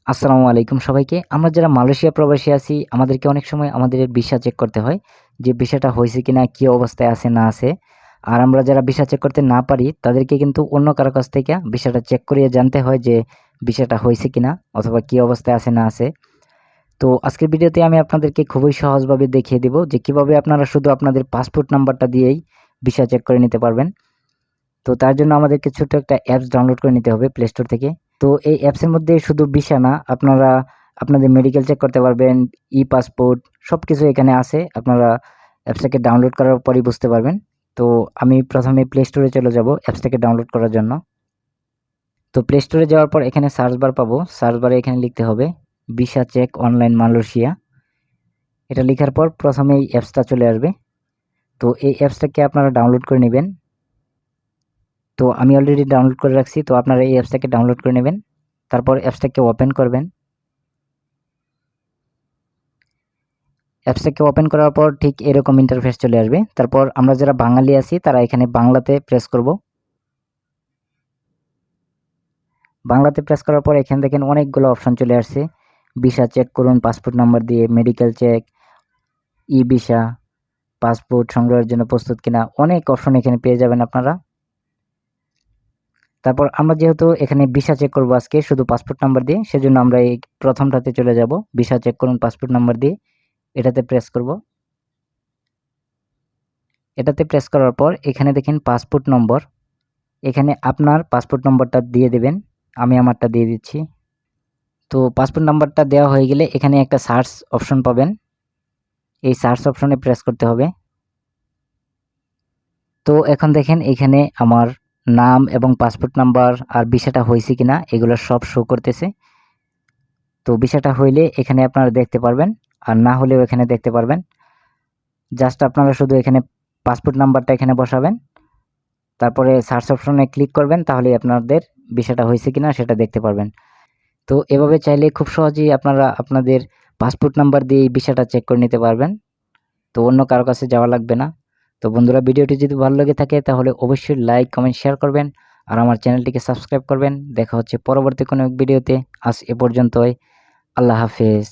আসসালামু আলাইকুম সবাইকে। আমরা যারা মালয়েশিয়া প্রবাসী আছি, আমাদেরকে অনেক সময় আমাদের ভিসা চেক করতে হয় যে ভিসাটা হয়েছে কিনা, কি অবস্থায় আছে না আছে। আর আমরা যারা ভিসা চেক করতে না পারি, তাদেরকে কিন্তু অন্য কারো কাছ থেকে ভিসাটা চেক করিয়ে জানতে হয় যে ভিসাটা হয়েছে কিনা অথবা কি অবস্থায় আছে না আছে। তো আজকের ভিডিওতে আমি আপনাদেরকে খুবই সহজভাবে দেখিয়ে দিব যে কিভাবে আপনারা শুধু আপনাদের পাসপোর্ট নাম্বারটা দিয়েই ভিসা চেক করে নিতে পারবেন। তো তার জন্য আমাদেরকে ছোট্ট একটা অ্যাপস ডাউনলোড করে নিতে হবে প্লে স্টোর থেকে। তো এই অ্যাপসের মধ্যে শুধু ভিসা না, আপনারা আপনাদের মেডিকেল চেক করতে পারবেন, পাসপোর্ট সবকিছু এখানে আছে। আপনারা অ্যাপসটাকে ডাউনলোড করার পরই বুঝতে পারবেন। তো আমি প্রথমে প্লে স্টোরে চলে যাব অ্যাপসটাকে ডাউনলোড করার জন্য। তো প্লে স্টোরে যাওয়ার পর এখানে সার্চ বার পাবো। সার্চ বারে এখানে লিখতে হবে ভিসা চেক অনলাইন মালয়েশিয়া। এটা লেখার পর প্রথমেই অ্যাপসটা চলে আসবে। তো এই অ্যাপসটাকে আপনারা ডাউনলোড করে নেবেন। তো আমি অলরেডি ডাউনলোড করে রাখছি। তো আপনারা এই অ্যাপসটাকে ডাউনলোড করে নেবেন। তারপর অ্যাপসটাকে ওপেন করবেন। অ্যাপসটাকে ওপেন করার পর ঠিক এরকম ইন্টারফেস চলে আসবে। তারপর আমরা যারা বাঙালি আছি তারা এখানে বাংলাতে প্রেস করব। বাংলাতে প্রেস করার পর এখানে দেখেন অনেকগুলো অপশন চলে আসছে। ভিসা চেক করুন পাসপোর্ট নাম্বার দিয়ে, মেডিকেল চেক, ভিসা, পাসপোর্ট সংগ্রহের জন্য প্রস্তুত কিনা, অনেক অপশন এখানে পেয়ে যাবেন আপনারা। তারপর আমরা যেহেতু এখানে ভিসা চেক করব আজকে শুধু পাসপোর্ট নাম্বার দিয়ে, সেজন্য আমরা এই প্রথমটাতে চলে যাব। ভিসা চেক করুন পাসপোর্ট নাম্বার দিয়ে, এটাতে প্রেস করব। এটাতে প্রেস করার পর এখানে দেখেন পাসপোর্ট নম্বর, এখানে আপনার পাসপোর্ট নম্বরটা দিয়ে দেবেন। আমি আমারটা দিয়ে দিচ্ছি। তো পাসপোর্ট নাম্বারটা দেওয়া হয়ে গেলে এখানে একটা সার্চ অপশন পাবেন। এই সার্চ অপশনে প্রেস করতে হবে। তো এখন দেখেন এখানে আমার নাম এবং পাসপোর্ট নাম্বার আর ভিসাটা হয়েছে কিনা এগুলো সব শো করতেছে। তো ভিসাটা হইলে এখানে আপনারা দেখতে পারবেন, আর না হলেও এখানে দেখতে পারবেন। জাস্ট আপনারা শুধু এখানে পাসপোর্ট নাম্বারটা এখানে বসাবেন, তারপরে সার্চ অপশনে ক্লিক করবেন, তাহলেই আপনাদের ভিসাটা হয়েছে কিনা সেটা দেখতে পারবেন। তো এভাবে চাইলে খুব সহজেই আপনারা আপনাদের পাসপোর্ট নাম্বার দিয়ে এই ভিসাটা চেক করে নিতে পারবেন। তো অন্য কারো কাছে যাওয়া লাগবে না। তো বন্ধুরা, ভিডিওটি যদি ভালো লেগে থাকে তাহলে অবশ্যই লাইক, কমেন্ট, শেয়ার করবেন আর আমার চ্যানেলটিকে সাবস্ক্রাইব করবেন। দেখা হচ্ছে পরবর্তী কোনো এক ভিডিওতে। আজ এ পর্যন্তই। আল্লাহ হাফেজ।